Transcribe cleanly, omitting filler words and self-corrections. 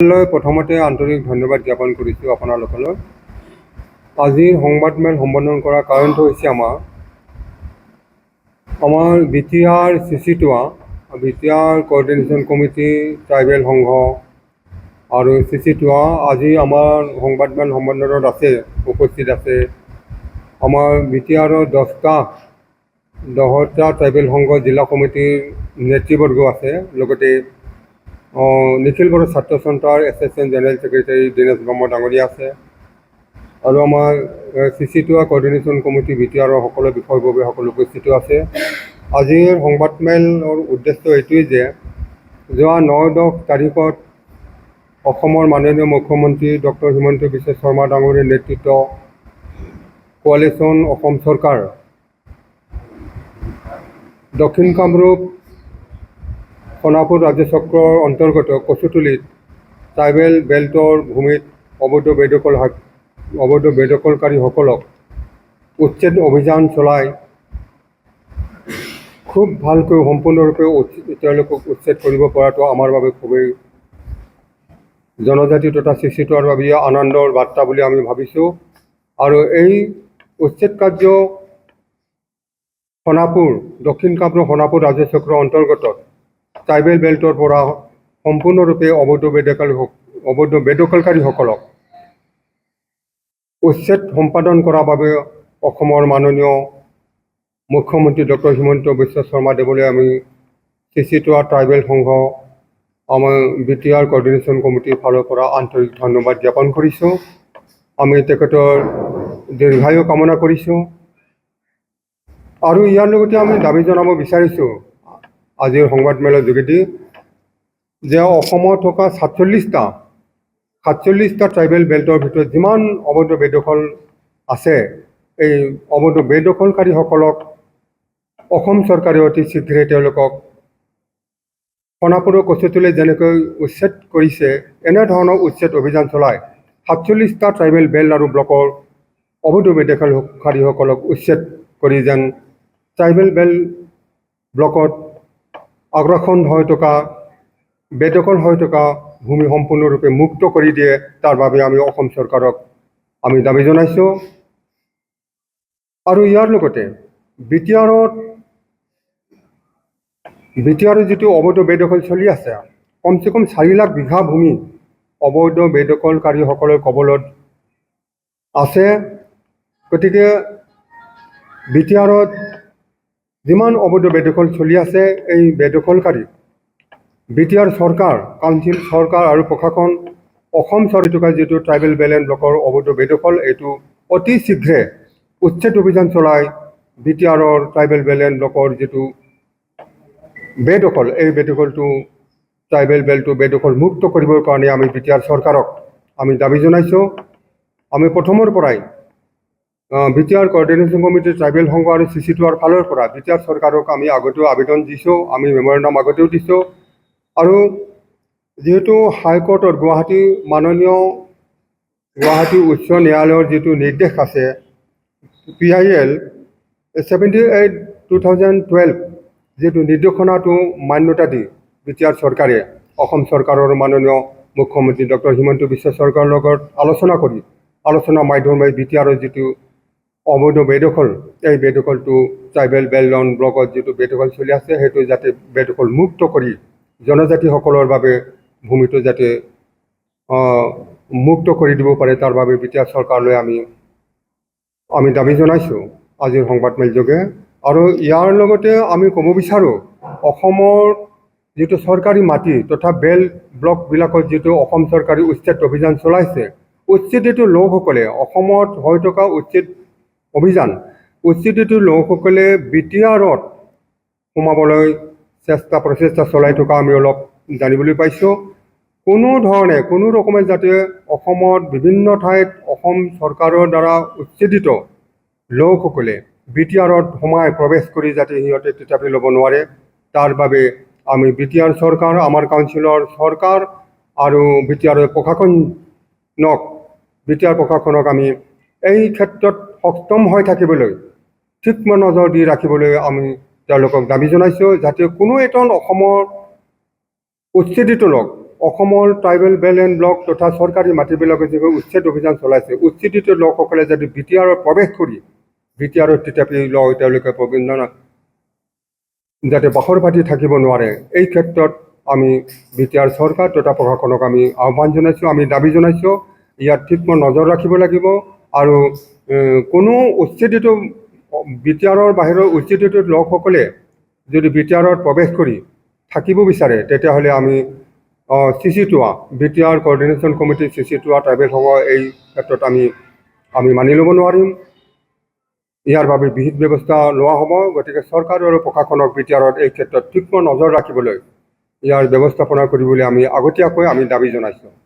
প্ৰথমতে আন্তৰিক ধন্যবাদ জ্ঞাপন কৰিছোঁ আপোনালোকলৈ। আজিৰ সংবাদমেল সম্বোধন কৰাৰ কাৰণটো হৈছে আমাৰ বিটিআৰ চিচিটোৱা, বিটিআৰ কোঅৰ্ডিনেশ্যন কমিটি, ট্ৰাইবেল সংঘ আৰু চিচিটোৱা আজি আমাৰ সংবাদমেল সম্বোধনত আছে, উপস্থিত আছে। আমাৰ বিটিআৰৰ 10টা ট্ৰাইবেল সংঘ জিলা কমিটিৰ নেতৃবৰ্গ আছে, লগতে নিখিল বড়ো ছাত্ৰ সন্থাৰ এছিষ্টেণ্ট জেনেৰেল ছেক্ৰেটাৰী দীনেশ ব্ৰহ্ম ডাঙৰীয়া আছে, আৰু আমাৰ চিচিটোৱা কোঅৰ্ডিনেশ্যন কমিটি বিটিআৰৰ সকলো বিষয়ববীয়াসকল উপস্থিত আছে। আজিৰ সংবাদমেলৰ উদ্দেশ্য এইটোৱেই যে যোৱা 9-10 তাৰিখত অসমৰ মাননীয় মুখ্যমন্ত্ৰী ডক্টৰ হিমন্ত বিশ্ব শৰ্মা ডাঙৰীয়াৰ নেতৃত্ব কোৱালিশ্যন অসম চৰকাৰ দক্ষিণ কামৰূপ সোণাপুৰ ৰাজ্যচক্ৰৰ অন্তৰ্গত কচুতলিত ট্ৰাইবেল বেল্টৰ ভূমিত অবৈধ বেদখলকাৰীসকলক উচ্ছেদ অভিযান চলাই খুব ভালকৈ সম্পূৰ্ণৰূপে তেওঁলোকক উচ্ছেদ কৰিব পৰাটো আমাৰ বাবে খুবেই জনজাতি তথা চিচিটোৱাৰ বাবে আনন্দৰ বাৰ্তা বুলি আমি ভাবিছোঁ। আৰু এই উচ্ছেদ কাৰ্য দক্ষিণ কামৰূপ সোণাপুৰ ৰাজ্যচক্ৰৰ অন্তৰ্গত ট্ৰাইবেল বেল্টৰ পৰা সম্পূৰ্ণৰূপে অবৈধ বেদখলকাৰীসকলক উচ্ছেদ সম্পাদন কৰাৰ বাবে অসমৰ মাননীয় মুখ্যমন্ত্ৰী ডক্টৰ হিমন্ত বিশ্ব শৰ্মা দেৱলৈ আমি চিচিটোৱা ট্ৰাইবেল সংঘ আমাৰ বিটিআৰ কোঅৰ্ডিনেশ্যন কমিটিৰ ফালৰ পৰা আন্তৰিক ধন্যবাদ জ্ঞাপন কৰিছোঁ। আমি তেখেতৰ দীৰ্ঘায়ু কামনা কৰিছোঁ। আৰু ইয়াৰ লগতে আমি দাবী জনাব বিচাৰিছোঁ আজিৰ সংবাদমেলৰ যোগেদি যে অসমত থকা 47টা ট্ৰাইবেল বেল্টৰ ভিতৰত যিমান অবৈধ বেদখল আছে, এই অবৈধ বেদখলকাৰীসকলক অসম চৰকাৰে অতি শীঘ্ৰে তেওঁলোকক সোণাপুৰৰ কচুতলিত যেনেকৈ উচ্ছেদ কৰিছে, এনেধৰণৰ উচ্ছেদ অভিযান চলাই 47টা ট্ৰাইবেল বেল্ট আৰু ব্লকৰ অবৈধ বেদখলকাৰীসকলক উচ্ছেদ কৰি যেন ট্ৰাইবেল বেল্ট ব্লকত আগ্ৰাসন হৈ থকা বেদখল হৈ থকা ভূমি সম্পূৰ্ণৰূপে মুক্ত কৰি দিয়ে, তাৰ বাবে আমি অসম চৰকাৰক আমি দাবী জনাইছোঁ। আৰু ইয়াৰ লগতে বিটিআৰৰ যিটো অবৈধ বেদখল চলি আছে, কমচে কম 4 লাখ বিঘা ভূমি অবৈধ বেদখলকাৰীসকলৰ কবলত আছে। গতিকে বিটিআৰত যিমান অবৈধ বেদখল চলি আছে, এই বেদখলকাৰী বিটিআৰ চৰকাৰ, কাউন্সিল চৰকাৰ আৰু প্ৰশাসন অসম চৰকাৰ যিটো ট্ৰাইবেল বেল্ট এণ্ড ব্লকৰ অবৈধ বেদখল, এইটো অতি শীঘ্ৰে উচ্ছেদ অভিযান চলাই বিটিআৰৰ ট্ৰাইবেল বেল্ট এণ্ড ব্লকৰ যিটো বেদখল, এই বেদখলটো ট্ৰাইবেল বেল্টটো বেদখল মুক্ত কৰিবৰ কাৰণে আমি বিটিআৰ চৰকাৰক আমি দাবী জনাইছোঁ। আমি প্ৰথমৰ পৰাই বিটিআৰ কোঅৰ্ডিনেশ্যন কমিটি, ট্ৰাইবেল সংঘ আৰু চিচিটোৱাৰ ফালৰ পৰা বিটিআৰ চৰকাৰক আমি আগতেও আবেদন দিছোঁ, আমি মেমৰেণ্ডাম আগতেও দিছোঁ। আৰু যিহেতু হাইকোৰ্টৰ গুৱাহাটী উচ্চ ন্যায়ালয়ৰ যিটো নিৰ্দেশ আছে PIL 78/2012 যিটো নিৰ্দেশনাটো মান্যতা দি বিটিআৰ চৰকাৰে অসম চৰকাৰৰ মাননীয় মুখ্যমন্ত্ৰী ডক্টৰ হিমন্ত বিশ্ব শৰ্মাৰ লগত আলোচনা মাধ্যমেৰে বিটিআৰৰ যিটো অবৈধ বেদখল, এই বেদখলটো ট্ৰাইবেল বেল্ট এণ্ড ব্লকত যিটো বেদখল চলি আছে, সেইটো যাতে বেদখল মুক্ত কৰি জনজাতিসকলৰ বাবে ভূমিটো যাতে মুক্ত কৰি দিব পাৰে, তাৰ বাবে বিটিআৰ চৰকাৰলৈ আমি দাবী জনাইছোঁ আজিৰ সংবাদমেল যোগে। আৰু ইয়াৰ লগতে আমি ক'ব বিচাৰোঁ, অসমৰ যিটো চৰকাৰী মাটি তথা বেল্ট ব্লকবিলাকত যিটো অসম চৰকাৰে উচ্ছেদ অভিযান চলাইছে, উচ্ছেদিত লোকসকলে অসমত হৈ থকা উচ্ছেদিত লোকসকলে বিটিআৰত সোমাবলৈ প্ৰচেষ্টা চলাই থকা আমি অলপ জানিবলৈ পাইছোঁ। কোনো ৰকমে যাতে অসমত বিভিন্ন ঠাইত অসম চৰকাৰৰ দ্বাৰা উচ্ছেদিত লোকসকলে বিটিআৰত সোমাই প্ৰৱেশ কৰি যাতে সিহঁতে থিতাপি ল'ব নোৱাৰে, তাৰ বাবে আমি বিটিআৰ চৰকাৰ, আমাৰ কাউন্সিলৰ চৰকাৰ আৰু বিটিআৰ প্ৰশাসনক আমি এই ক্ষেত্ৰত সক্ষম হৈ থাকিবলৈ, তীক্ষ্ণ নজৰ দি ৰাখিবলৈ আমি তেওঁলোকক দাবী জনাইছোঁ, যাতে কোনো এজন অসমৰ উচ্ছেদিত লোক অসমৰ ট্ৰাইবেল বেল্ট এণ্ড ব্লক তথা চৰকাৰী মাটিবিলাকে যিবোৰ উচ্ছেদ অভিযান চলাইছে, উচ্ছেদিত লোকসকলে যদি বি টি আৰত প্ৰৱেশ কৰি বি টি আৰত থিতাপি লয়, তেওঁলোকে যাতে বাখৰ পাতি থাকিব নোৱাৰে, এই ক্ষেত্ৰত আমি বি টি আৰ চৰকাৰ তথা প্ৰশাসনক আমি আহ্বান জনাইছোঁ, আমি দাবী জনাইছোঁ, ইয়াত ঠিক নজৰ ৰাখিব লাগিব। আৰু কোনো উচ্ছেদিত বি টি আৰৰ বাহিৰৰ উচ্ছেদিত লোকসকলে যদি বি টি আৰত প্ৰৱেশ কৰি থাকিব বিচাৰে, তেতিয়াহ'লে আমি CC2 B T R coordination committee CC2 ট্ৰাইবেলসমূহ এই ক্ষেত্ৰত আমি মানি ল'ব নোৱাৰিম। ইয়াৰ বাবে বিহিত ব্যৱস্থা লোৱা হ'ব। গতিকে চৰকাৰ আৰু প্ৰশাসনক বি টি আৰত এই ক্ষেত্ৰত তীক্ষ্ণ নজৰ ৰাখিবলৈ ইয়াৰ ব্যৱস্থাপনা কৰিবলৈ আমি আগতীয়াকৈ দাবী জনাইছোঁ।